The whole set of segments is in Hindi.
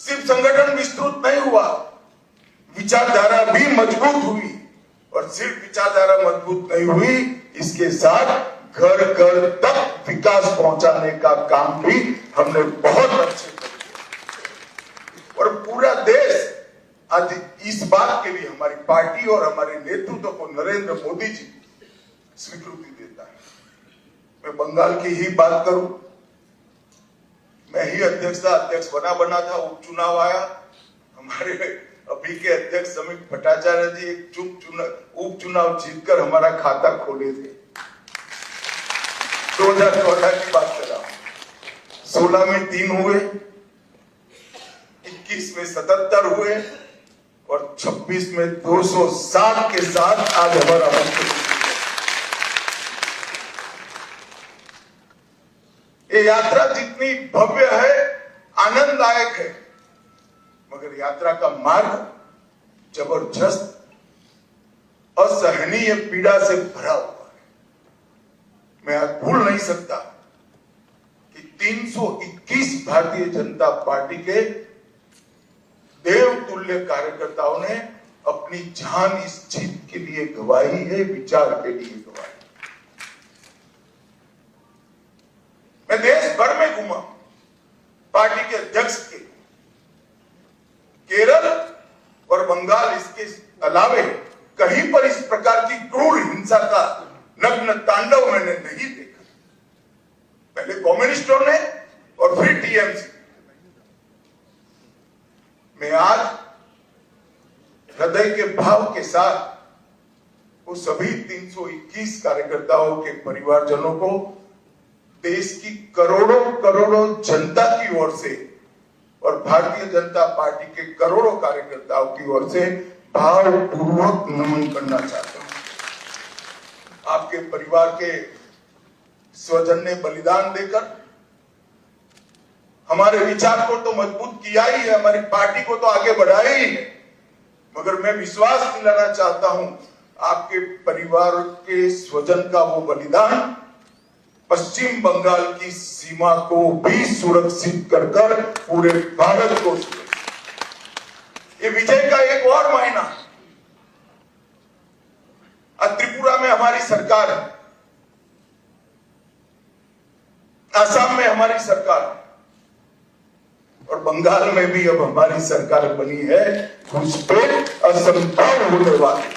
सिर्फ संगठन विस्तृत नहीं हुआ, विचारधारा भी मजबूत हुई। और सिर्फ विचारधारा मजबूत नहीं हुई, इसके साथ घर घर तक विकास पहुंचाने का काम भी हमने बहुत अच्छे किया। और पूरा देश आज इस बात के लिए हमारी पार्टी और हमारे नेतृत्व को नरेंद्र मोदी जी स्वीकृति देता है। मैं बंगाल की ही बात करूं, मैं ही अध्यक्ष बना था, उपचुनाव आया, हमारे अभी के अध्यक्ष समीर भट्टाचार्य जी एक उपचुनाव जीतकर हमारा खाता खोले थे। 2014 की बात कर रहा हूं। 16 में 3 हुए, 21 में 77 हुए और 26 में 207 के साथ आज हमारा ये यात्रा जितनी भव्य है, आनंददायक है, मगर यात्रा का मार्ग जबरदस्त असहनीय पीड़ा से भरा हुआ है। मैं आज भूल नहीं सकता कि 321 भारतीय जनता पार्टी के देवतुल्य कार्यकर्ताओं ने अपनी जान इस जीत के लिए गवाई है, विचार के लिए गवाई। मैं देश भर में घूमा, पार्टी के अध्यक्ष के केरल और बंगाल, इसके अलावे कहीं पर इस प्रकार की क्रूर हिंसा का नग्न तांडव मैंने नहीं देखा। पहले कम्युनिस्टों ने और फिर टीएमसी। मैं आज हृदय के भाव के साथ वो सभी 321 कार्यकर्ताओं के परिवारजनों को देश की करोड़ों करोड़ों जनता की ओर से और भारतीय जनता पार्टी के करोड़ों कार्यकर्ताओं की ओर से भावपूर्वक नमन करना चाहता हूं। आपके परिवार के स्वजन ने बलिदान देकर हमारे विचार को तो मजबूत किया ही है, हमारी पार्टी को तो आगे बढ़ाया ही है, मगर मैं विश्वास दिलाना चाहता हूं आपके परिवार के स्वजन का वो बलिदान पश्चिम बंगाल की सीमा को भी सुरक्षित कर पूरे भारत को ये विजय का एक और मायना। आज त्रिपुरा में हमारी सरकार है, असम में हमारी सरकार है और बंगाल में भी अब हमारी सरकार बनी है। घुसपैठ असंभव होने वाली,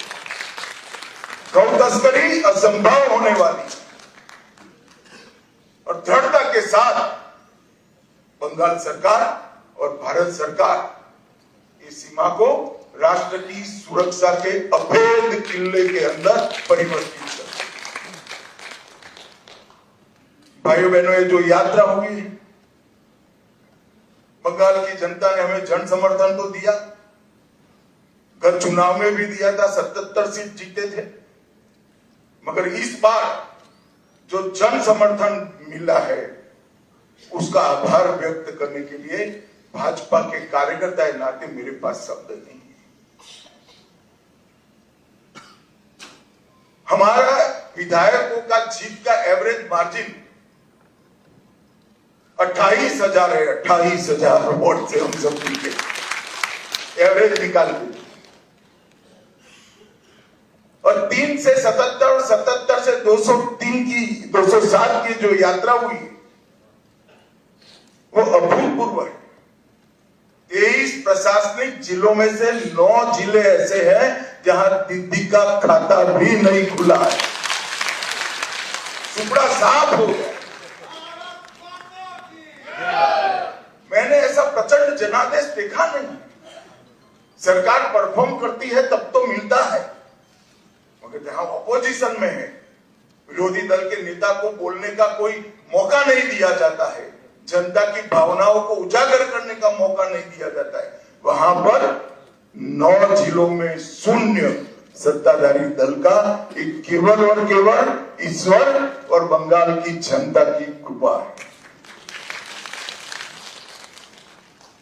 गौ तस्करी असंभव होने वाली और दृढ़ता के साथ बंगाल सरकार और भारत सरकार इस सीमा को राष्ट्र की सुरक्षा के अभेद किले के अंदर परिवर्तित कर। भाइयों बहनों, ये जो यात्रा हुई, बंगाल की जनता ने हमें जन समर्थन तो दिया, गत चुनाव में भी दिया था, 77 सीट जीते थे, मगर इस बार जो जन समर्थन मिला है उसका आभार व्यक्त करने के लिए भाजपा के कार्यकर्ता के नाते मेरे पास शब्द नहीं है। हमारा विधायकों का जीत का एवरेज मार्जिन 28,000 है। 28,000 वोट से हम सब जीते, एवरेज निकाल के। और 3 से 77, 77 से 203 की 207 की जो यात्रा हुई वो अभूतपूर्व है। 23 प्रशासनिक जिलों में से 9 जिले ऐसे हैं जहां दीदी का खाता भी नहीं खुला है, सुपड़ा साफ हो गया। मैंने ऐसा प्रचंड जनादेश देखा नहीं। सरकार परफॉर्म करती है तब तो मिलता है, मगर जहां ऑपोजिशन में है, विरोधी दल के नेता को बोलने का कोई मौका नहीं दिया जाता है, जनता की भावनाओं को उजागर करने का मौका नहीं दिया जाता है, वहां पर 9 जिलों में शून्य सत्ताधारी दल का एक केवल और केवल ईश्वर और बंगाल की जनता की कृपा है।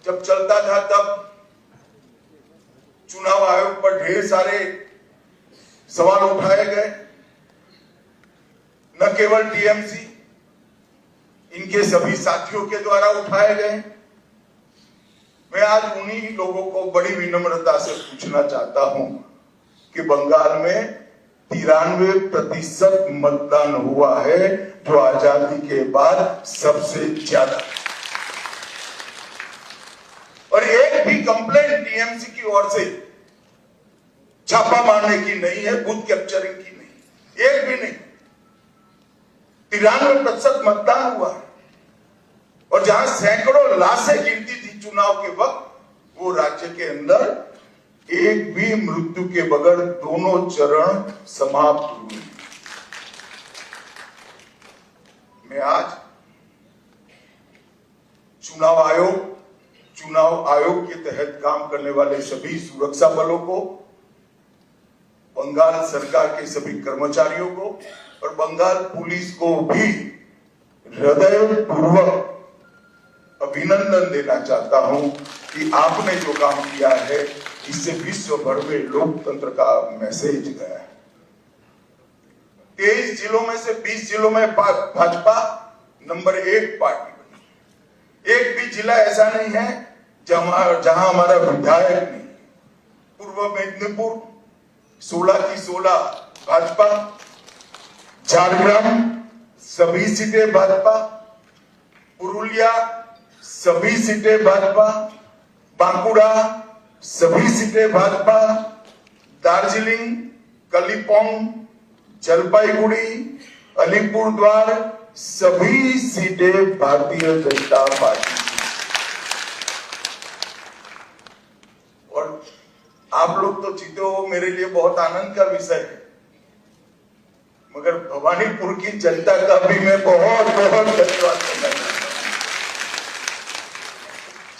जब चलता था तब चुनाव आयोग पर ढेर सारे सवाल उठाए गए, न केवल टीएमसी, इनके सभी साथियों के द्वारा उठाए गए। मैं आज उन्हीं लोगों को बड़ी विनम्रता से पूछना चाहता हूं कि बंगाल में 93% मतदान हुआ है, जो आजादी के बाद सबसे ज्यादा, और एक भी कंप्लेंट टीएमसी की ओर से छापा मारने की नहीं है, बूथ कैप्चरिंग की नहीं, एक भी नहीं। 93% मतदान हुआ है, और जहां सैकड़ों लाशें गिरती थी चुनाव के वक्त, वो राज्य के अंदर एक भी मृत्यु के बगैर दोनों चरण समाप्त हुए। मैं आज चुनाव आयोग के तहत काम करने वाले सभी सुरक्षा बलों को, बंगाल सरकार के सभी कर्मचारियों को और बंगाल पुलिस को भी हृदयपूर्वक अभिनंदन देना चाहता हूं कि आपने जो काम किया है, इससे विश्व भर में लोकतंत्र का मैसेज गया है। 23 जिलों में से 20 जिलों में भाजपा नंबर 1 पार्टी बनी। एक भी जिला ऐसा नहीं है जहां हमारा विधायक नहीं। पूर्व मेदिनीपुर 16 की 16 भाजपा, झारग्राम सभी सीटें भाजपा, पुरुलिया सभी सीटें भाजपा, बांकुड़ा सभी सीटें भाजपा, दार्जिलिंग, कलिम्पोंग, जलपाईगुड़ी, अलीपुरद्वार सभी सीटें भारतीय जनता पार्टी। और आप लोग तो जीते हो, मेरे लिए बहुत आनंद का विषय है, मगर भवानीपुर की जनता का भी मैं बहुत बहुत धन्यवाद करना चाहता हूं।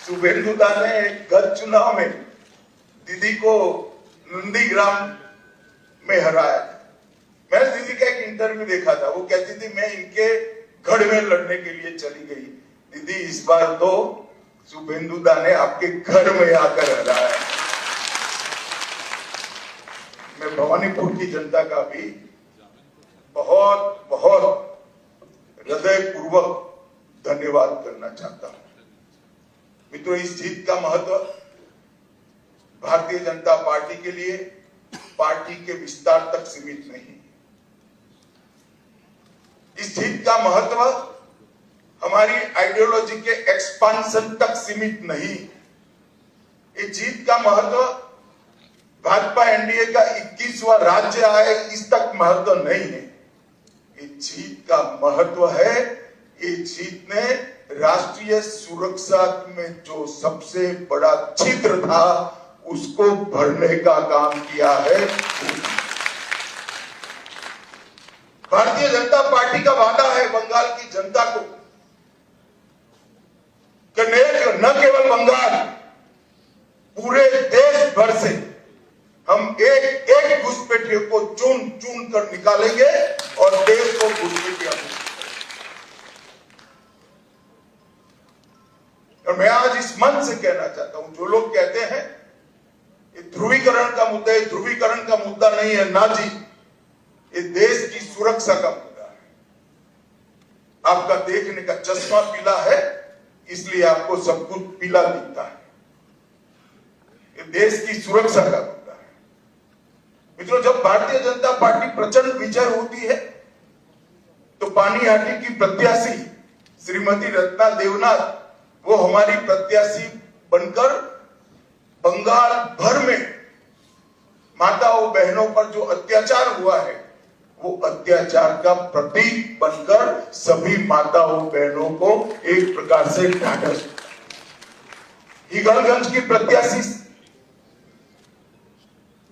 शुभेंदुदा ने गत चुनाव में दीदी को नंदीग्राम में हराया। मैंने दीदी का एक इंटरव्यू देखा था, वो कहती थी मैं इनके गढ़ में लड़ने के लिए चली गई। दीदी, इस बार तो शुभेंदुदा ने आपके घर में आकर हराया। मैं भवानीपुर की जनता का भी बहुत बहुत हृदयपूर्वक धन्यवाद करना चाहता हूं। मित्रों, इस जीत का महत्व भारतीय जनता पार्टी के लिए पार्टी के विस्तार तक सीमित नहीं। इस जीत का महत्व हमारी आइडियोलॉजी के एक्सपांशन तक सीमित नहीं। इस जीत का महत्व भाजपा एनडीए का 21वां राज्य आए इस तक महत्व नहीं है। इस जीत का महत्व है, ये जीत ने राष्ट्रीय सुरक्षा में जो सबसे बड़ा छिद्र था उसको भरने का काम किया है। भारतीय जनता पार्टी का वादा है बंगाल की जनता को कि न केवल बंगाल, पूरे देश भर से हम एक एक घुसपैठियों को चुन चुन कर निकालेंगे और देश को घुसपैठिया। और मैं आज इस मंच से कहना चाहता हूं, जो लोग कहते हैं ये ध्रुवीकरण का मुद्दा है, ध्रुवीकरण का मुद्दा नहीं है ना जी, ये देश की सुरक्षा का मुद्दा है। आपका देखने का चश्मा पीला है, इसलिए आपको सब कुछ पीला दिखता है। ये देश की सुरक्षा का मुद्दा है। मित्रों, जब भारतीय जनता पार्टी प्रचंड विजय होती है तो पानीहाटी की प्रत्याशी श्रीमती रत्ना देवनाथ, वो हमारी प्रत्याशी बनकर बंगाल भर में माताओं बहनों पर जो अत्याचार हुआ है, वो अत्याचार का प्रतीक बनकर सभी माताओं बहनों को एक प्रकार से ढांढस। ईगलगंज की प्रत्याशी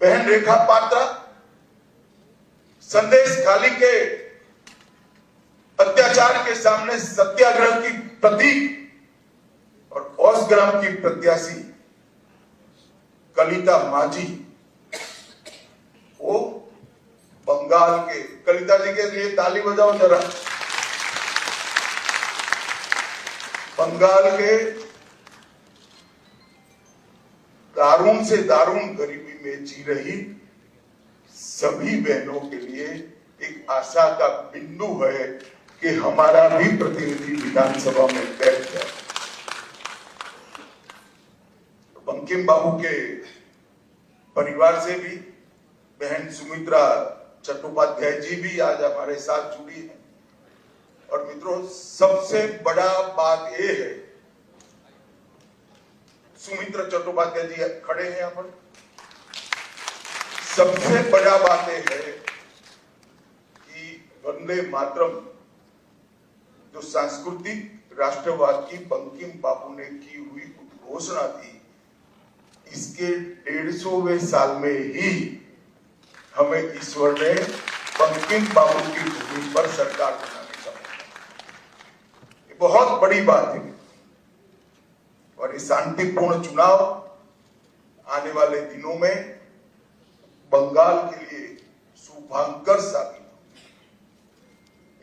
बहन रेखा पात्रा संदेश खाली के अत्याचार के सामने सत्याग्रह की प्रतीक, और औसग्राम की प्रत्याशी कलिता माझी, वो बंगाल के, कलिता जी के लिए ताली बजाओ जरा, बंगाल के दारुण से दारुण गरीबी में जी रही सभी बहनों के लिए एक आशा का बिंदु है कि हमारा भी प्रतिनिधि विधानसभा में बैठ जाए। बंकिम बाबू के परिवार से भी बहन सुमित्रा चट्टोपाध्याय जी भी आज हमारे साथ जुड़ी है। और मित्रों, सबसे बड़ा बात यह है, सुमित्रा चट्टोपाध्याय जी खड़े हैं यहाँ पर। सबसे बड़ा बात यह है कि वंदे मातरम जो सांस्कृतिक राष्ट्रवाद की बंकिम बाबू ने की हुई उद्घोषणा थी, इसके 150वें साल में ही हमें ईश्वर ने बंकिम बाबू की भूमि पर सरकार बनाने का ये बहुत बड़ी बात है। और ये शांतिपूर्ण चुनाव आने वाले दिनों में बंगाल के लिए शुभांकर साबित हो।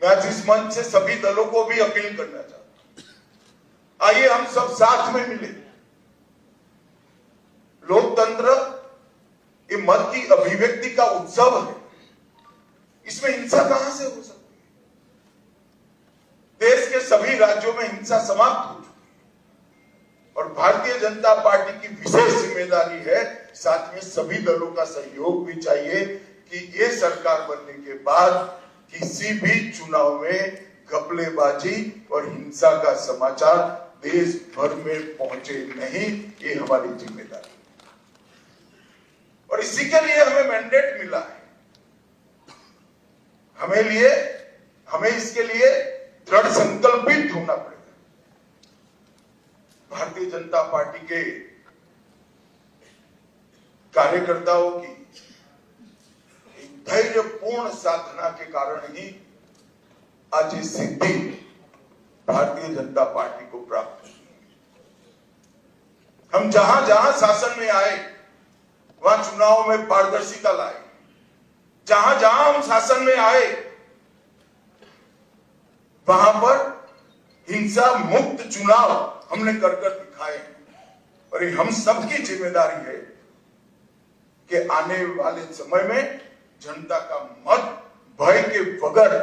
मैं आज इस मंच से सभी दलों को भी अपील करना चाहता हूं, आइए हम सब साथ में मिले। लोकतंत्र ये मत की अभिव्यक्ति का उत्सव है, इसमें हिंसा कहां से हो सकती है? देश के सभी राज्यों में हिंसा समाप्त हो चुकी है और भारतीय जनता पार्टी की विशेष जिम्मेदारी है, साथ में सभी दलों का सहयोग भी चाहिए कि ये सरकार बनने के बाद किसी भी चुनाव में घपलेबाजी और हिंसा का समाचार देश भर में पहुंचे नहीं। ये हमारी जिम्मेदारी और इसी के लिए हमें मैंडेट मिला है। हमें इसके लिए दृढ़ संकल्पित होना पड़ेगा। भारतीय जनता पार्टी के कार्यकर्ताओं की धैर्यपूर्ण साधना के कारण ही आज ये सिद्धि भारतीय जनता पार्टी को प्राप्त हुई। हम जहां जहां शासन में आए वहां चुनाव में पारदर्शिता लाए। जहां जहां हम शासन में आए वहां पर हिंसा मुक्त चुनाव हमने कर दिखाए। और ये हम सबकी जिम्मेदारी है कि आने वाले समय में जनता का मत भय के बगैर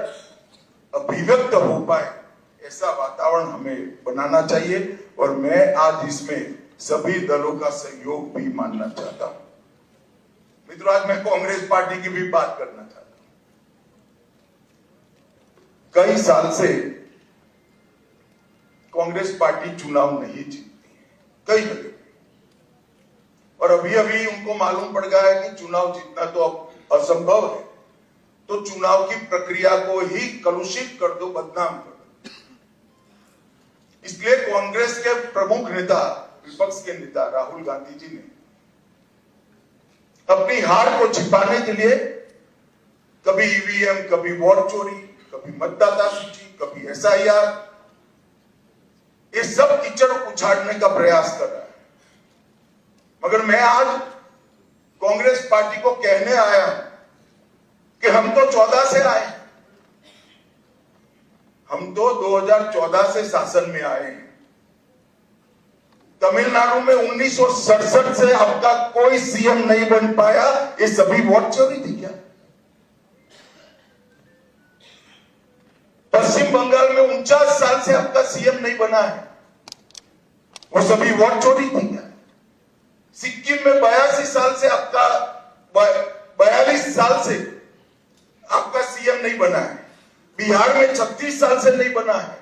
अभिव्यक्त हो पाए, ऐसा वातावरण हमें बनाना चाहिए। और मैं आज इसमें सभी दलों का सहयोग भी मानना चाहता हूं। मित्रों, आज मैं कांग्रेस पार्टी की भी बात करना चाहता हूं। कई साल से कांग्रेस पार्टी चुनाव नहीं जीतती है, कई जगह। और अभी अभी उनको मालूम पड़ गया है कि चुनाव जीतना तो अब असंभव है, तो चुनाव की प्रक्रिया को ही कलुषित कर दो, बदनाम कर दो। इसलिए कांग्रेस के प्रमुख नेता, विपक्ष के नेता राहुल गांधी जी ने अपनी हार को छिपाने के लिए कभी ईवीएम, कभी वोट चोरी, कभी मतदाता सूची, कभी एसआईआर, ये सब कीचड़ उछाड़ने का प्रयास कर रहा है। मगर मैं आज कांग्रेस पार्टी को कहने आया कि हम तो 14 से आए, हम तो 2014 से शासन में आए हैं। तमिलनाडु में 1967 से अब तक कोई सीएम नहीं बन पाया। ये सभी वोट चोरी थी क्या? पश्चिम बंगाल में 49 साल से अब तक सीएम नहीं बना है, वो सभी वोट चोरी थी क्या? सिक्किम में 82 साल से आपका 42 साल से आपका सीएम नहीं बना है। बिहार में 36 साल से नहीं बना है।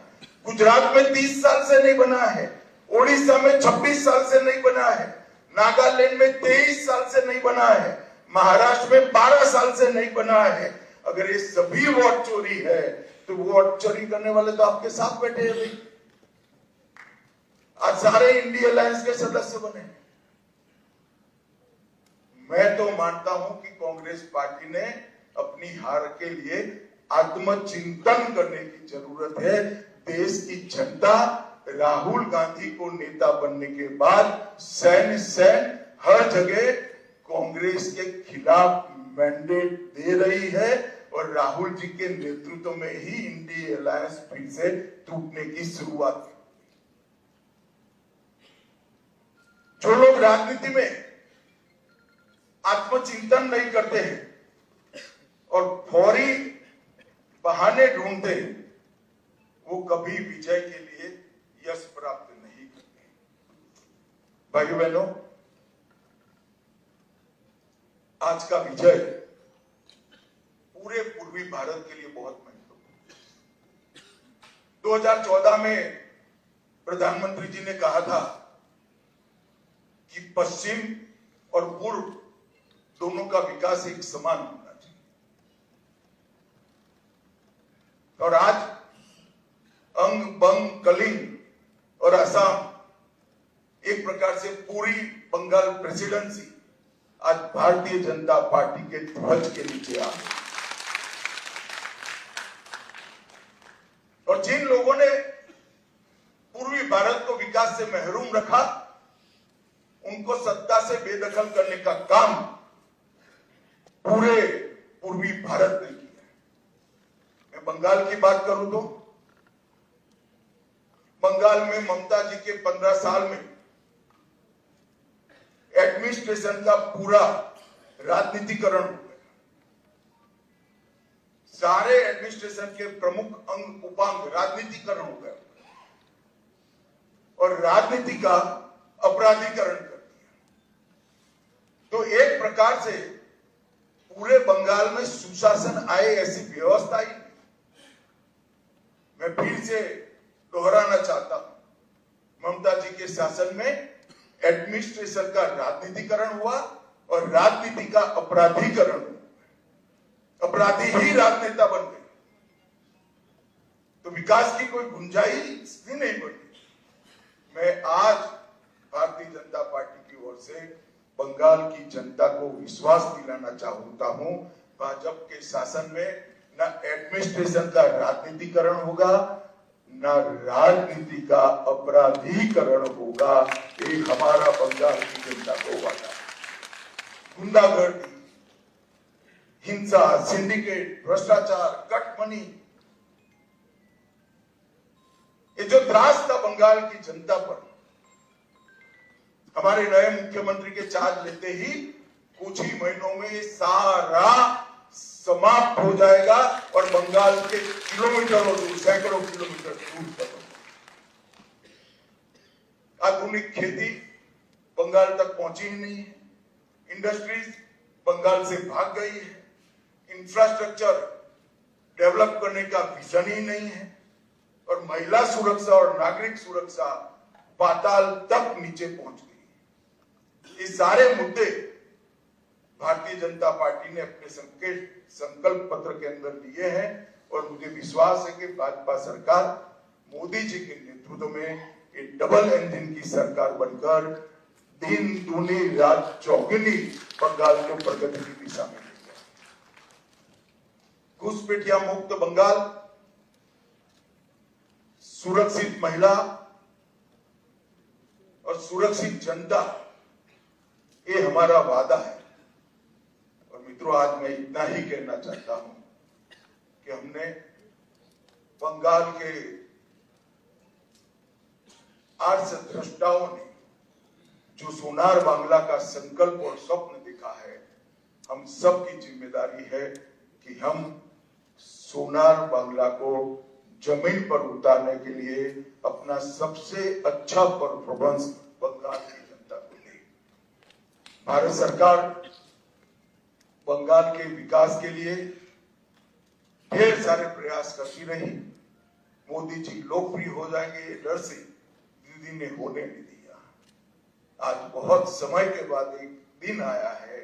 गुजरात में 30 साल से नहीं बना है। ओडिशा में 26 साल से नहीं बना है। नागालैंड में 23 साल से नहीं बना है। महाराष्ट्र में 12 साल से नहीं बना है। अगर ये सभी वोट चोरी है तो वोट चोरी करने वाले तो आपके साथ बैठे हैं भाई। आज सारे इंडिया अलायंस के सदस्य बने। मैं तो मानता हूं कि कांग्रेस पार्टी ने अपनी हार के लिए आत्मचिंतन करने की जरूरत है। देश की जनता राहुल गांधी को नेता बनने के बाद सैन हर जगह कांग्रेस के खिलाफ मैंडेट दे रही है और राहुल जी के नेतृत्व में ही इंडिया अलायंस फिर से टूटने की शुरुआत की। जो लोग राजनीति में आत्मचिंतन नहीं करते हैं और फौरी बहाने ढूंढते हैं, वो कभी विजय के लिए यश प्राप्त नहीं करते। भाइयों बहनों, आज का विजय पूरे पूर्वी भारत के लिए बहुत महत्वपूर्ण। 2014 में प्रधानमंत्री जी ने कहा था कि पश्चिम और पूर्व दोनों का विकास एक समान होना चाहिए, और आज अंग बंग कलिंग और असम एक प्रकार से पूरी बंगाल प्रेसिडेंसी आज भारतीय जनता पार्टी के ध्वज के नीचे आ गई। और जिन लोगों ने पूर्वी भारत को विकास से महरूम रखा, उनको सत्ता से बेदखल करने का काम पूरे पूर्वी भारत ने किया। मैं बंगाल की बात करूं तो बंगाल में ममता जी के 15 साल में एडमिनिस्ट्रेशन का पूरा राजनीतिकरण हो गया। सारे एडमिनिस्ट्रेशन के प्रमुख अंग उपांग राजनीतिकरण हो गया और राजनीति का अपराधीकरण कर दिया। तो एक प्रकार से पूरे बंगाल में सुशासन आए ऐसी व्यवस्था ही नहीं। मैं फिर से दोहराना चाहता हूं, ममता जी के शासन में एडमिनिस्ट्रेशन का राजनीतिकरण हुआ और राजनीति का अपराधीकरण हुआ। अपराधी ही राजनेता बन गए, तो विकास की कोई गुंजाइश भी नहीं बनी। मैं आज भारतीय जनता पार्टी की ओर से बंगाल की जनता को विश्वास दिलाना चाहता हूं, भाजपा के शासन में न एडमिनिस्ट्रेशन का राजनीतिकरण होगा, न राजनीति का अपराधीकरण होगा। ये हमारा बंगाल की जनता को वादा है। गुंडागर्दी, हिंसा, सिंडिकेट, भ्रष्टाचार, कटमनी, ये जो त्रास था बंगाल की जनता पर, हमारे नए मुख्यमंत्री के चार्ज लेते ही कुछ ही महीनों में सारा समाप्त हो जाएगा और बंगाल के किलोमीटरों दूर, सैकड़ों किलोमीटर दूर तक आधुनिक खेती बंगाल तक पहुंची ही नहीं है। इंडस्ट्रीज बंगाल से भाग गई है। इंफ्रास्ट्रक्चर डेवलप करने का विजन ही नहीं है और महिला सुरक्षा और नागरिक सुरक्षा पाताल तक नीचे पहुंच गई। ये सारे मुद्दे भारतीय जनता पार्टी ने अपने संकल्प पत्र के अंदर लिए हैं और मुझे विश्वास है कि भाजपा सरकार मोदी जी के नेतृत्व में एक डबल इंजन की सरकार बनकर दिन दूनी रात चौगुनी बंगाल को प्रगति की दिशा में लेगा। घुसपैठिया मुक्त बंगाल, सुरक्षित महिला और सुरक्षित जनता, ये हमारा वादा है। और मित्रों, आज मैं इतना ही कहना चाहता हूं कि हमने बंगाल के आर्षद्रष्टाओं ने जो सोनार बांग्ला का संकल्प और स्वप्न देखा है, हम सब की जिम्मेदारी है कि हम सोनार बांग्ला को जमीन पर उतारने के लिए अपना सबसे अच्छा परफॉर्मेंस बंगाल की जनता को दे। भारत सरकार बंगाल के विकास के लिए ढेर सारे प्रयास करती रही। मोदी जी लोकप्रिय हो जाएंगे ये डर से दीदी ने होने नहीं दिया। आज बहुत समय के बाद एक दिन आया है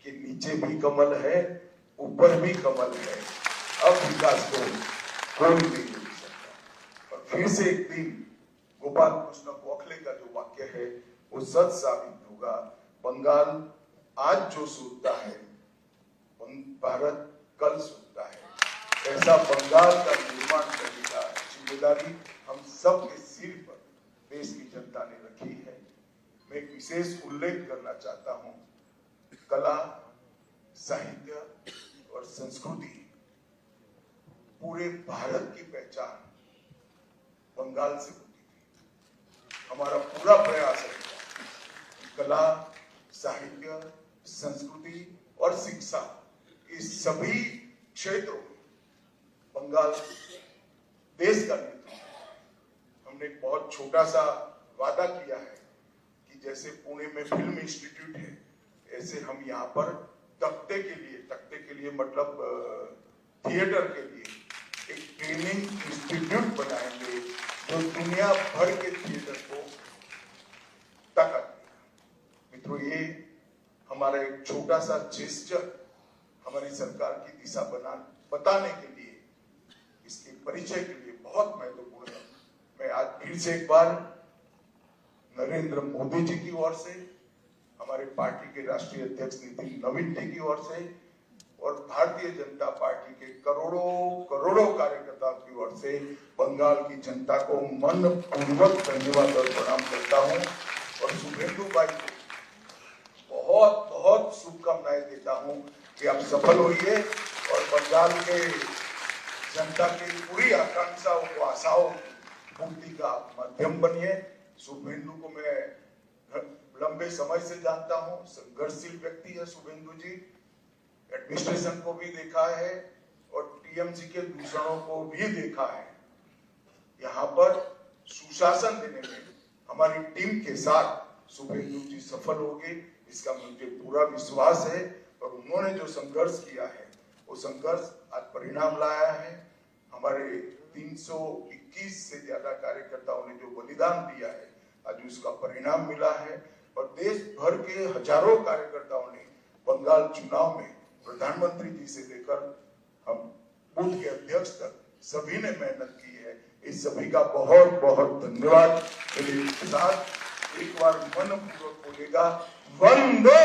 कि नीचे भी कमल है, ऊपर भी कमल है। अब विकास को कोई नहीं रोक सकता। और फिर से एक दिन गोपाल कृष्ण गोखले का जो वाक्य है वो सच साबित होगा। बंगाल आज जो सोचता है, भारत कल सोचता है। ऐसा बंगाल का निर्माण करने का जिम्मेदारी हम सब के सिर पर देश की जनता ने रखी है। मैं एक विशेष उल्लेख करना चाहता हूं, कला, साहित्य और संस्कृति पूरे भारत की पहचान बंगाल से होती थी। हमारा पूरा प्रयास है कि कला, साहित्य, संस्कृति और शिक्षा, इस सभी क्षेत्रों में बंगाल देश का नेतृत्व। हमने एक बहुत छोटा सा वादा किया है कि जैसे पुणे में फिल्म इंस्टीट्यूट है, ऐसे हम यहाँ पर तख्ते के लिए मतलब थिएटर के लिए एक ट्रेनिंग इंस्टीट्यूट बनाएंगे जो दुनिया भर के थिएटर को ताकत देगा। मित्रों, ये हमारा एक छोटा सा जेस्चर हमारी सरकार की दिशा बताने के लिए, इसके परिचय के लिए बहुत महत्वपूर्ण है। मैं आज फिर से एक बार नरेंद्र मोदी जी की ओर से, हमारे पार्टी के राष्ट्रीय अध्यक्ष नितिन नवीन जी की ओर से और भारतीय जनता पार्टी के करोड़ों कार्यकर्ताओं की ओर से बंगाल की जनता को मनपूर्वक धन्यवाद और प्रणाम करता हूं और शुभेंदु भाई को बहुत बहुत शुभकामनाएं देता हूं कि आप सफल होइए और बंगाल के जनता की पूरी आकांक्षाओं को, आशाओं पूर्ति का माध्यम बनिए। शुभेंदु को मैं लंबे समय से जानता हूं, संघर्षशील व्यक्ति है शुभेंदु जी। एडमिनिस्ट्रेशन को भी देखा है और टीएमसी के दूसरों को भी देखा है। यहाँ पर सुशासन देने में हमारी टीम के साथ शुभेंदु जी सफल होंगे, इसका मुझे पूरा विश्वास है। और उन्होंने जो संघर्ष किया है वो संघर्ष आज परिणाम लाया है। हमारे 321 से ज्यादा कार्यकर्ताओं ने जो बलिदान दिया है, आज उसका परिणाम मिला है। और देश भर के हजारों कार्यकर्ताओं ने बंगाल चुनाव में प्रधानमंत्री जी से लेकर हम बूथ के अध्यक्ष तक सभी ने मेहनत की है। इस सभी का बहुत बहुत धन्यवाद। मेरे साथ एक बार मनपूर्वक बोलेगा, वंदे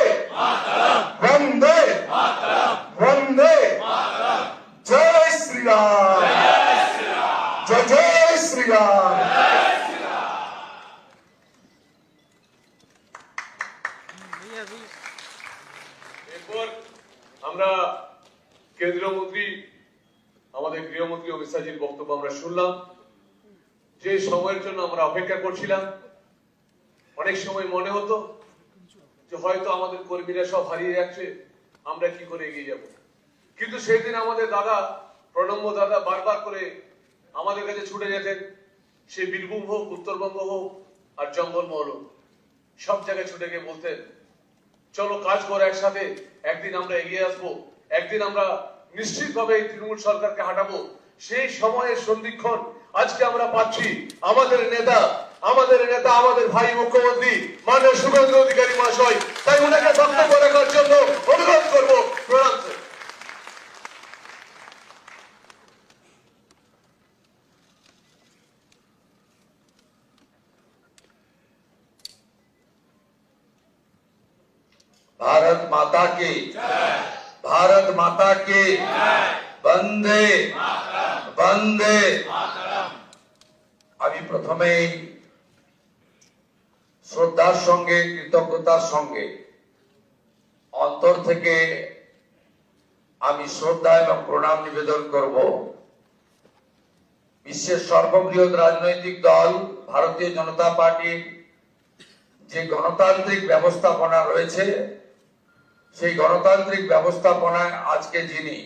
वंदे वंदे, जय श्री राम, जय जय श्री राम। এরপর আমরা কেন্দ্রীয় মন্ত্রী আমাদের গৃহমন্ত্রী অমিত শাহজির বক্তব্য আমরা শুনলাম। যে সময়ের জন্য আমরা অপেক্ষা করছিলাম, অনেক সময় মনে হতো যে হয়তো আমাদের কর্মীরা সব হারিয়ে যাচ্ছে, আমরা কি করে এগিয়ে যাব। কিন্তু সেই দিন আমাদের দাদা, প্রণম্য দাদা বারবার করে আমাদের কাছে ছুটে যেতেন। সে বীরভূম হোক, উত্তরবঙ্গ হোক আর জঙ্গলমহল হোক, সব জায়গায় ছুটে গিয়ে বলতেন, চলো কাজ করো একসাথে, একদিন আমরা এগিয়ে আসবো, একদিন আমরা নিশ্চিতভাবে এই তৃণমূল সরকারকে হাঁটাবো। সেই সময়ের সন্ধিক্ষণ আজকে আমরা পাচ্ছি। আমাদের নেতা, আমাদের ভাই মুখ্যমন্ত্রী মাননীয় শুভেন্দু অধিকারী মহাশয়, তাই ওনাকে বক্তব্য রাখার জন্য অনুরোধ করবো। প্রণাম। भारत माता की, भारत माता की, वंदे वंदे। আমি প্রথমেই শ্রদ্ধার সঙ্গে, কৃতজ্ঞতার সঙ্গে অন্তর থেকে আমি শ্রদ্ধা এবং প্রণাম নিবেদন করব বিশ্বের সর্ববৃহৎ রাজনৈতিক দল ভারতীয় জনতা পার্টির যে গণতান্ত্রিক ব্যবস্থাপনা রয়েছে, সেই গণতান্ত্রিক ব্যবস্থাপনায় আজকে যিনি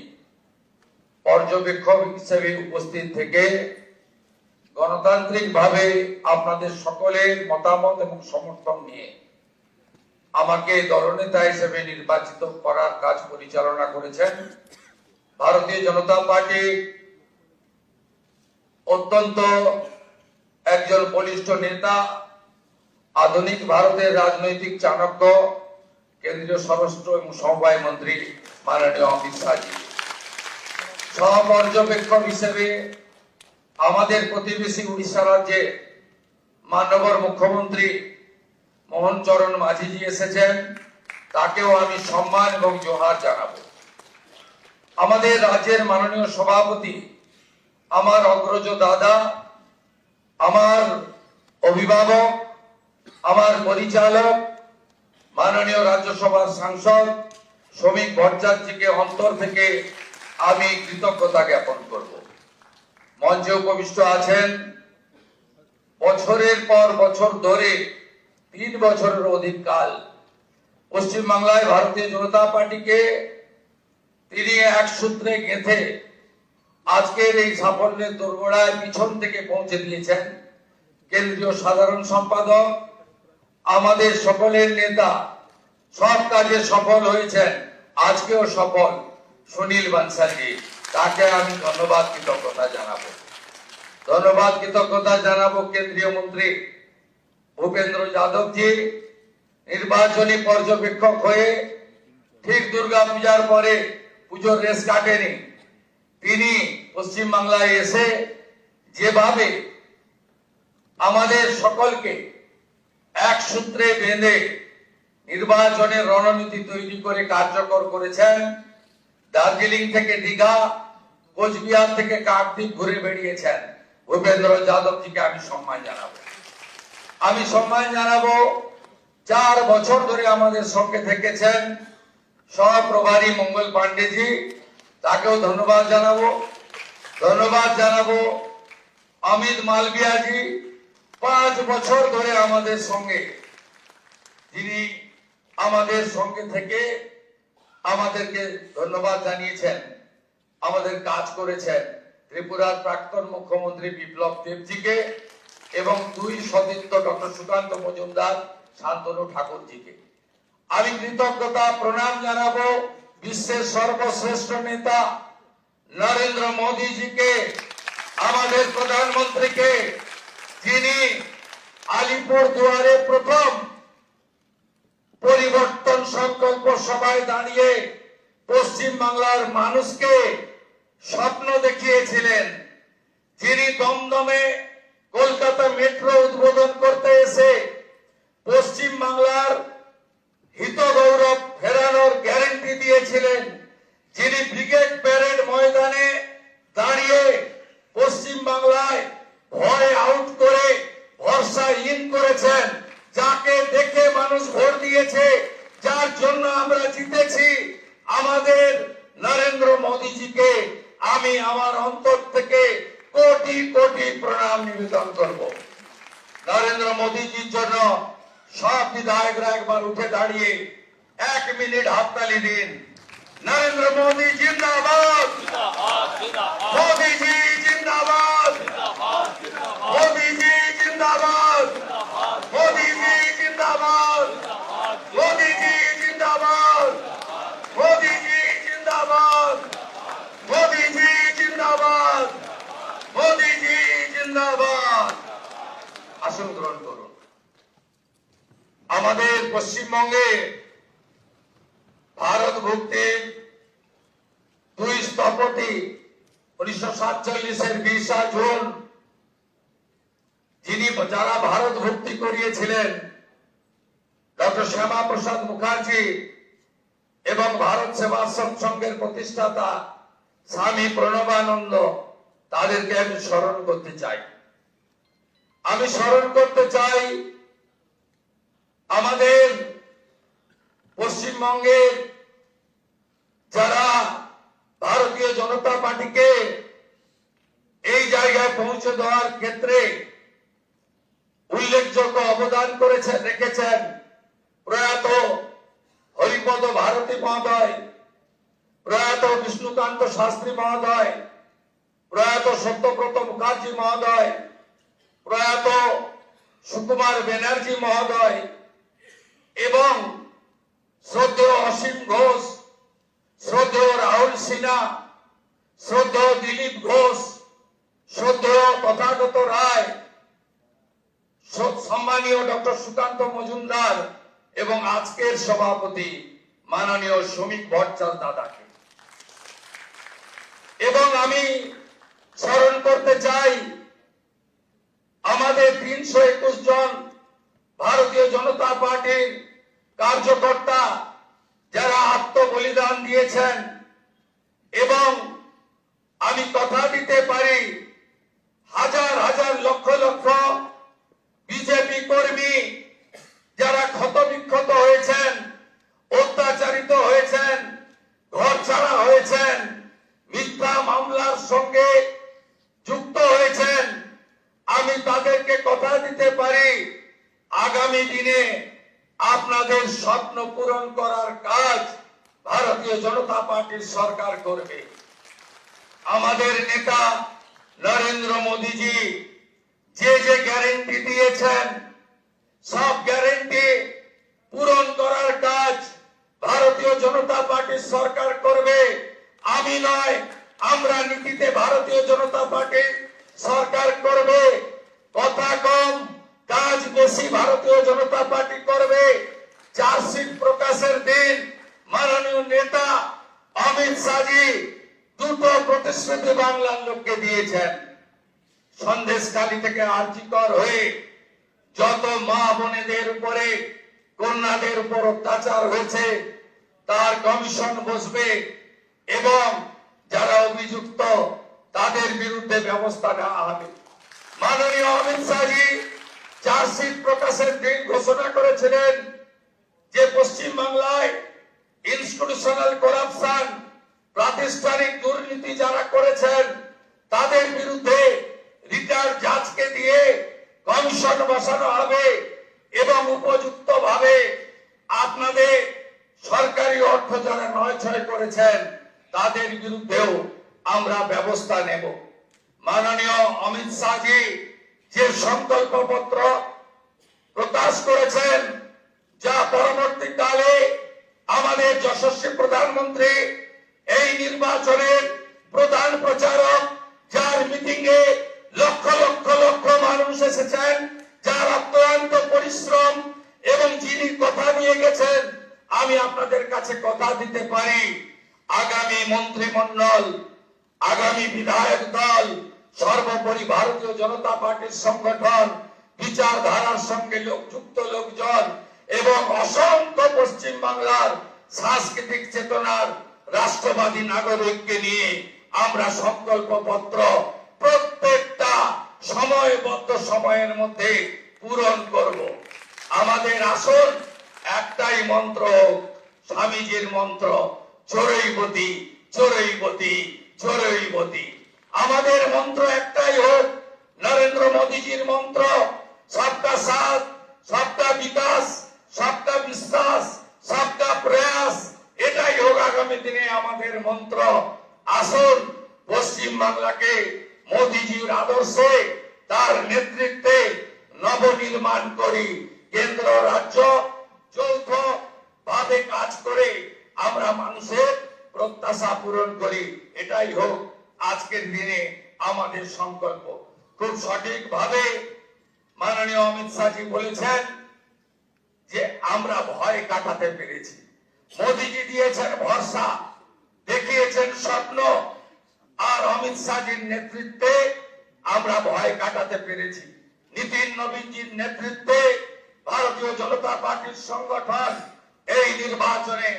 পর্যবেক্ষক হিসেবে উপস্থিত থেকে গণতান্ত্রিক ভাবে আপনাদের সকলের মতামত এবং সমর্থন নিয়ে আমাকে দলনেতা হিসেবে নির্বাচিত করার কাজ পরিচালনা করেছেন ভারতীয় জনতা পার্টি অত্যন্ত একজন বলিষ্ঠ নেতা, আধুনিক ভারতের রাজনৈতিক চাণক্য, কেন্দ্রীয় স্বরাষ্ট্র এবং সমবায় মন্ত্রী মাননীয় অমিত শাহজি। সহপর্যবেক্ষক হিসেবে আমাদের প্রতিবেশী উড়িষ্যা রাজ্যে মাননীয় মুখ্যমন্ত্রী মোহন চরণ মাঝিজি এসেছেন, তাকেও আমি সম্মান এবং জোহার জানাবো। আমাদের রাজ্যের মাননীয় সভাপতি, আমার অগ্রজ দাদা, আমার অভিভাবক, আমার পরিচালক মাননীয় রাজ্যসভার সাংসদ শ্রমিক ভট্টাচার্যকে অন্তর থেকে আমি কৃতজ্ঞতা জ্ঞাপন করব। মঞ্চে উপবিষ্ট আছেন বছরের পর বছর ধরে 3 বছরের অধিক কাল পশ্চিমবাংলায় ভারতীয় জনতা পার্টিকে তিনি এক সূত্রে গেঁথে আজকের এই সাফল্যের দোরগোড়ায় পিছন থেকে পৌঁছে দিয়েছেন কেন্দ্রীয় সাধারণ সম্পাদক, আমাদের সকলের নেতা, সব কাজে সফল হয়েছেন আজকেও সফল সুনীল বানসালজি, তাকে আমি ধন্যবাদ কৃতজ্ঞতা জানাবো। ধন্যবাদ কৃতজ্ঞতা জানাবো কেন্দ্রীয় মন্ত্রী ভূপেন্দ্র যাদবজি, নির্বাচনী পর্যবেক্ষক হয়ে ঠিক দুর্গা পূজার পরে পুজোর রেস কাটেনি, তিনি পশ্চিম বাংলায় এসে যেভাবে আমাদের সকলকে এক সূত্রে বেঁধে নির্বাচনের রণনীতি তৈরি করে কার্যকর করেছেন। দার্জিলিং থেকে দীঘা, কোচবিহার থেকে কাকদ্বীপ ঘুরে বেরিয়েছেন। ভূপেন্দ্র যাদবজিকে আমি সম্মান জানাবো। আমি সম্মান জানাবো 4 বছর ধরে আমাদের সঙ্গে থেকেছেন সহপ্রভারী মঙ্গল পান্ডেজি, তাকেও ধন্যবাদ জানাবো। ধন্যবাদ জানাবো অমিত মালভিয়াজি, 5 বছর ধরে আমাদের সঙ্গে, যিনি আমাদের সঙ্গে থেকে আমাদেরকে ধন্যবাদ জানিয়েছেন, আমাদের কাজ করেছেন। ত্রিপুরার প্রাক্তন মুখ্যমন্ত্রী বিপ্লব দেবজিকে এবং 2 সতীর্থ ডক্টর সুকান্ত মজুমদার, শান্তনু ঠাকুরজিকে। আমি কৃতজ্ঞতা প্রণাম জানাবো বিশ্বের সর্বশ্রেষ্ঠ নেতা নরেন্দ্র মোদীজিকে, আমাদের প্রধানমন্ত্রীকে, যিনি আলিপুর দুয়ারে প্রথম পরিবর্তন সংকল্প সভায় দাঁড়িয়ে পশ্চিম বাংলার মানুষকে স্বপ্ন দেখিয়েছিলেন, যিনি দমদমে কলকাতা মেট্রো উদ্বোধন করতে এসে পশ্চিম বাংলার হিত গৌরব ফেরানোর গ্যারান্টি দিয়েছিলেন, যিনি ব্রিগেড প্যারেড ময়দানে দাঁড়িয়ে পশ্চিম বাংলায় ভয় আউট করে ভরসা ইন করেছেন, যাকে দেখে মানুষ ভোট দিয়েছে, যার জন্য আমরা জিতেছি, আমাদের নরেন্দ্র মোদীজিকে আমি আমার অন্তর থেকে কোটি কোটি প্রণাম নিবেদন করব। নরেন্দ্র মোদীজির জন্য সব বিধায়করা একবার উঠে দাঁড়িয়ে 1 মিনিট হাততালি দিন। নরেন্দ্র মোদী জিন্দাবাদ, মোদীজি জিন্দাবাদ, মোদীজি জিন্দাবাদ, মোদীজি জিন্দাবাদ, মোদীজি জিন্দাবাদ, মোদীজি জিন্দাবাদ, মোদীজি জিন্দাবাদ, মোদীজি জিন্দাবাদ। আসন গ্রহণ করুন। আমাদের পশ্চিমবঙ্গে ভারত ভুক্তির 2 স্থপতি 1947-এর 20 জুন যিনি যারা ভারত ভক্তি করিয়েছিলেন, ডক্টর শ্যামা প্রসাদ মুখার্জি এবং ভারত সেবাশ্রম সংঘের প্রতিষ্ঠাতা স্বামী প্রণবানন্দ, তাদেরকে আমি স্মরণ করতে চাই। আমি স্মরণ করতে চাই আমাদের পশ্চিমবঙ্গের যারা ভারতীয় জনতা পার্টিকে এই জায়গায় পৌঁছে দেওয়ার ক্ষেত্রে উল্লেখযোগ্য অবদান রেখেছেন। প্রয়াত হরিপদ ভারতী মহোদয়, প্রয়াত বিষ্ণুকান্ত শাস্ত্রী মহোদয়, প্রয়াত সত্যব্রত মুখার্জি মহোদয়, প্রয়াত সুকুমার ব্যানার্জি মহোদয় এবং শ্রদ্ধেয় অসীম ঘোষ, শ্রদ্ধেয় রাহুল সিনহা, শ্রদ্ধেয় দিলীপ ঘোষ, শ্রদ্ধেয় তথাগত রায়, সম্মানীয় ডক্টর সুকান্ত মজুমদার এবং আজকের সভাপতি মাননীয় শ্রমিক ভট্টাচার্য দাদাকে। এবং আমি স্মরণ করতে চাই আমাদের 321 জন ভারতীয় জনতা পার্টির কার্যকর্তা যারা আত্মবলিদান দিয়েছেন, এবং আমি কথা দিতে পারি হাজার হাজার লক্ষ লক্ষ বিজেপি কর্মী যারা ক্ষতবিক্ষত হয়েছেন, অত্যাচারিত হয়েছেন, ঘর ছাড়া হয়েছেন, মিথ্যা মামলার সঙ্গে যুক্ত হয়েছেন, আমি তাদেরকে কথা দিতে পারি আগামী দিনে আপনাদের স্বপ্ন পূরণ করার কাজ ভারতীয় জনতা পার্টির সরকার করবে। আমাদের নেতা নরেন্দ্র মোদীজি যে যে গ্যারান্টি দিয়েছেন, সব গ্যারান্টি পূরণ করার কাজ ভারতীয় জনতা পার্টির সরকার করবে, আমি নয়, আমরা নীতিতে ভারতীয় জনতা পার্টি সরকার করবে। কথা কম কাজ বেশি ভারতীয় জনতা পার্টি করবে। চার্জশিট প্রকাশের দিন মাননীয় নেতা অমিত শাহজি দুটো প্রতিশ্রুতি বাংলার লোককে দিয়েছেন। সন্দেশখালী থেকে আর্জিকর হয়ে যত মা বোনেদের উপরে কন্যাদের উপর অত্যাচার হয়েছে তার কমিশন বসবে এবং যারা অভিযুক্ত তাদের বিরুদ্ধে ব্যবস্থা নেওয়া হবে। মাননীয় অমিত শাহজি চার্জশিট প্রকাশের দিন ঘোষণা করেছিলেন যে পশ্চিম বাংলায় ইনস্টিটিউশনাল করাপশন, প্রাতিষ্ঠানিক দুর্নীতি যারা করেছেন তাদের বিরুদ্ধে রিটায়ার্ড জাজকে দিয়ে কমিশন বসানো হবে এবং উপযুক্ত ভাবে আপনাদের সরকারি অর্থ যারা নয়ছয় করেছেন তাদের বিরুদ্ধেও আমরা ব্যবস্থা নেব। মাননীয় অমিত শাহজি যে সংকল্পপত্র প্রকাশ করেছেন, যা পরবর্তীকালে আমাদের যশস্বী প্রধানমন্ত্রী এই নির্বাচনের প্রধান প্রচারক, যার মিটিং এ লক্ষ লক্ষ লক্ষ মানুষ এসেছেন, যার অক্লান্ত পরিশ্রম এবং যিনি কথা নিয়ে গেছেন, আমি আপনাদের কাছে কথা দিতে পারি আগামী মন্ত্রিমণ্ডল, আগামী বিধায়ক দল, সর্বোপরি ভারতীয় জনতা পার্টির সংগঠন, বিচারধারার সঙ্গে যুক্ত লোকজন এবং অসংখ্য পশ্চিম বাংলার সাংস্কৃতিক চেতনার রাষ্ট্রবাদী নাগরিককে নিয়ে আমরা সংকল্পপত্র প্রত্যেকটা সময়বদ্ধ সময়ের মধ্যে পূরণ করব। আমাদের আসল একটাই মন্ত্র, স্বামীজির মন্ত্র, চোরৈবতী চোরৈবতী চোরৈবতী। আমাদের মন্ত্র একটাই হোক, নরেন্দ্র মোদীজির মন্ত্র, সবকা সাথ, সবকা বিকাশ, সবকা বিশ্বাস, সবকা প্রয়াস। এটাই হোক আগামী দিনে আমাদের মন্ত্র। আসুন পশ্চিম বাংলাকে মোদীজির আদর্শে, তার নেতৃত্বে নবনির্মাণ করি। কেন্দ্র রাজ্য যৌথ ভাবে কাজ করে আমরা মানুষের প্রত্যাশা পূরণ করি। এটাই হোক আজকের দিনে আমাদের সংকল্প। খুব সঠিক ভাবে মাননীয় অমিত শাহজি বলেছেন যে আমরা ভয় কাটাতে পেরেছি। মোদীজি দিয়েছেন ভরসা, দেখিয়েছেন স্বপ্ন, আর অমিত শাহজির নেতৃত্বে আমরা ভয় কাটাতে পেরেছি। নীতিন নবীনজির নেতৃত্বে ভারতীয় জনতা পার্টির সংগঠন এই নির্বাচনে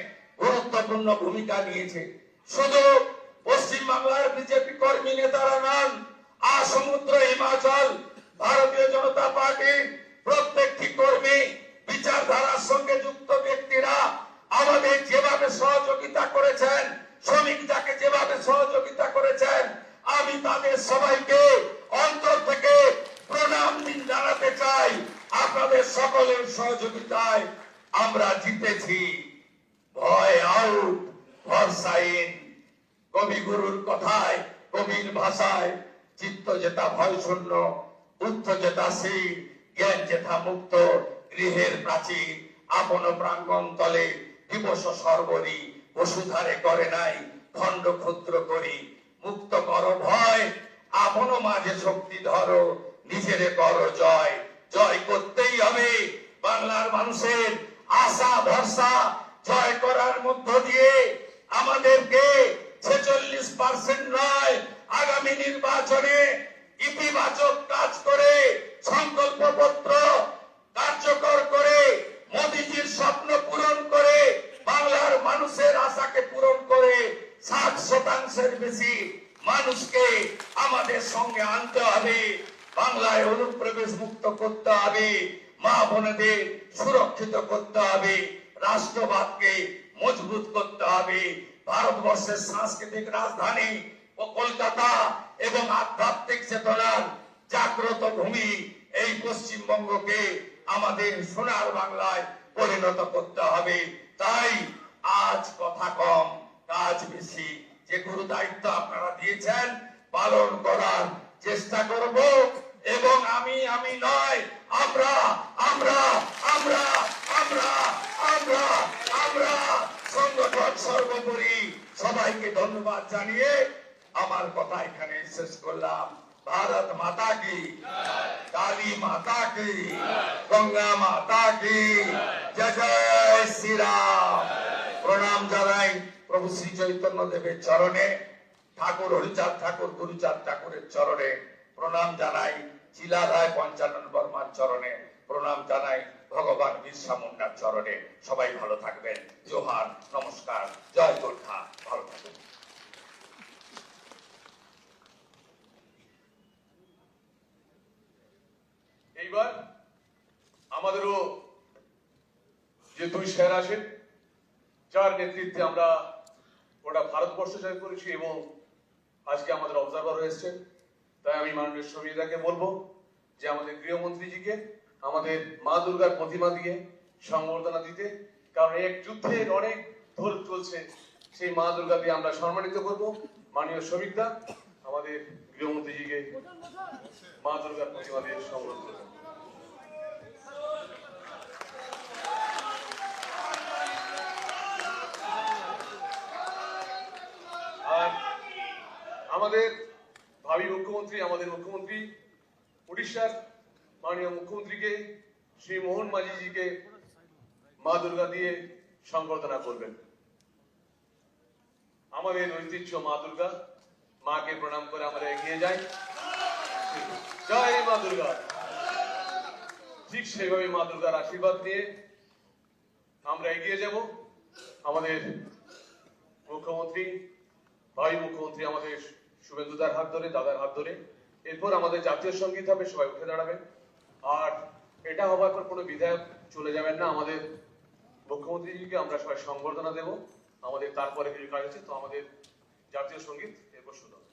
গুরুত্বপূর্ণ ভূমিকা নিয়েছে। শুধু পশ্চিম বাংলার বিজেপি কর্মী নেতারা নন, সমুদ্র হিমাচল ভারতীয় জনতা পার্টির প্রত্যেকটি কর্মী, বিচারধারার সঙ্গে যুক্ত ব্যক্তিরা আমাদের যেভাবে সহযোগিতা করেছেন, শ্রমিকদাকে যেভাবে সহযোগিতা করেছেন, আমি তাদের সবাইকে অন্তর থেকে প্রণাম জানাতে চাই। আপনাদের সকলের সহযোগিতায় আমরা জিতেছি। ভয় আউট, ভরসা ইন। কবিগুরুর কথায়, কবির ভাষায়, চিত্ত যেটা ভয় শূন্য, উত্থ যেটা শীল, জ্ঞান যেথা মুক্ত, গৃহের প্রাচীর আপন প্রাঙ্গণ তলে দিবস সর্বরি, বসুধারে করে নাই খণ্ড ক্ষুদ্র করি। মুক্ত কর ভয়, আপন মাঝে শক্তি ধরো, নিজেরে করো জয়। জয় করতেই হবে বাংলার মানুষের আশা ভরসা জয় করার মধ্য দিয়ে আমাদেরকে 46% নয়, আগামী নির্বাচনে ইতিবাচক কাজ করে, সংকল্পপত্র কার্যকর করে, মোদীজির স্বপ্ন পূরণ করে, বাংলার মানুষের আশাকে পূরণ করে 60% বেশি মানুষকে আমাদের সঙ্গে আনতে হবে। বাংলায় অনুপ্রবেশ মুক্ত করতে হবে, মা বোনেদের সুরক্ষিত করতে হবে, রাষ্ট্রবাদকে মজবুত করতে হবে। ভারতবর্ষের সাংস্কৃতিক রাজধানী ও কলকাতা এবং আধ্যাত্মিক চেতনার জাগ্রত ভূমি এই পশ্চিমবঙ্গকে আমাদের সোনার বাংলায় পরিণত করতে হবে। তাই আজ কথা কম কাজ বেশি। যে গুরু দায়িত্ব আপনারা দিয়েছেন পালন করার চেষ্টা করব এবং আমি নয়, আমরা আমরা আমরা আমরা আমরা আমরা সংগঠন সর্বোপরি সবাইকে ধন্যবাদ জানিয়ে আমার কথা এখানে শেষ করলাম। ভারত মাতা কি, কালী মাতা কি, গঙ্গা মাতা কি, জয় জয় শ্রীরাম। প্রণাম জানাই প্রভু শ্রী চৈতন্য দেবের চরণে, ঠাকুর হরিচাঁদ ঠাকুর গুরুচাঁদ ঠাকুরের চরণে প্রণাম জানাই, চিলারায় পঞ্চানন বর্মার চরণে প্রণাম জানাই, ভগবান বিরসা মুন্ডার চরণে। সবাই ভালো থাকবেন। জোহার, নমস্কার, জয় যোদ্ধা, ভালো থাকবেন। এইবার আমাদেরও যে দুই স্যার আছেন, যার নেতৃত্বে আমরা গোটা ভারতবর্ষ জয় করেছি এবং আজকে আমাদের অবজারভার হয়েছে, তাই আমি মাননীয় সমিতিদাকে বলবো যে আমাদের গৃহমন্ত্রীজিকে আমাদের মা দুর্গার প্রতিমা দিয়ে সংবর্ধনা দিতে, কারণ এক যুদ্ধের অনেক ধর চলছে, সেই মা দুর্গা দিয়ে আমরা সম্মানিত করব। মাননীয় সমিতিদা আমাদের গৃহমন্ত্রীজিকে মা দুর্গার প্রতিমা দিয়ে সম্বোধন করবেন। আর আমাদের ভাবী মুখ্যমন্ত্রী, আমাদের মুখ্যমন্ত্রী উড়িষ্যার মাননীয় মুখ্যমন্ত্রীকে শ্রী মোহন মাঝিজিকে মা দুর্গা দিয়ে সংবর্ধনা করবেন। আমাদের ঐতিহ্য মা দুর্গা, মাকে প্রণাম করে আমরা এগিয়ে যাই। জয় মা দুর্গা। ঠিক সেইভাবে মা দুর্গার আশীর্বাদ নিয়ে আমরা এগিয়ে যাব। আমাদের মুখ্যমন্ত্রী, ভাই মুখ্যমন্ত্রী আমাদের শুভেন্দুদার হাত ধরে, দাদার হাত ধরে, এরপর আমাদের জাতীয় সঙ্গীত হবে, সবাই উঠে দাঁড়াবেন। আর এটা হবার পর কোনো বিধায়ক চলে যাবেন না, আমাদের মুখ্যমন্ত্রীজিকে আমরা সবাই সংবর্ধনা দেব। আমাদের তারপরে কিছু কাজ আছে, তো আমাদের জাতীয় সঙ্গীত এরপর শুরু হবে।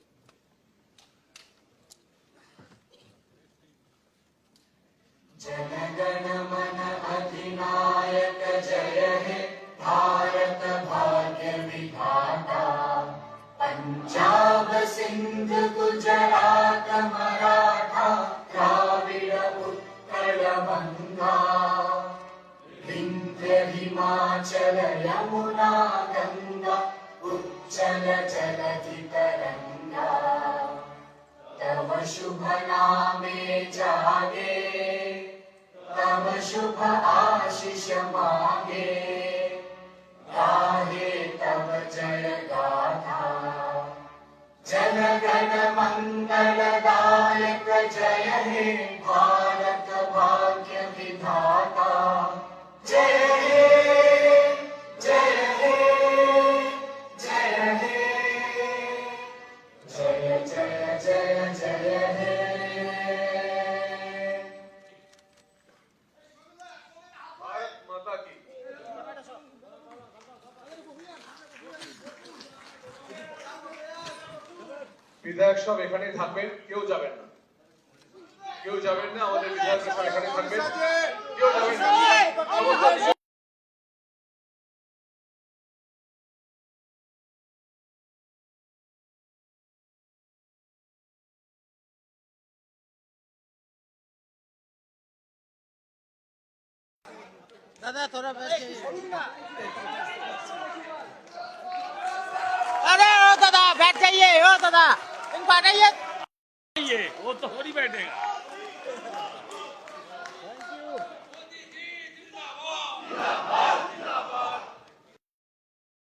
जनगण मन अधिनायक जय हे भारत भाग्य विधाता। पंजाब सिंध गुजरात मराठा द्राविड उत्कल बंगा। विंध्य हिमाचल यमुना गंगा उच्चल जलधि तरंगा। तव शुभ नामे जागे, तव शुभ आशीष मांगे। गाहे तव जय गाथा, जन गण मंगलदायक जय हे भारत भाग्य विधाता। जय हे, जय हे, जय हे, जय जय जय जय हे। भारत माता की। বিধায়ক সব এখানেই থাকবেন, কেউ যাবেন না, কেউ যাবেন না। আমাদের বিধায়ক সব এখানে থাকবেন, কেউ যাবেন না। दादा थोड़ा बैठ जाइए। अरे ओ दादा बैठ जाइए, ओ दादा इनको हटाइए। वो तो थोड़ी बैठेगा। Thank you.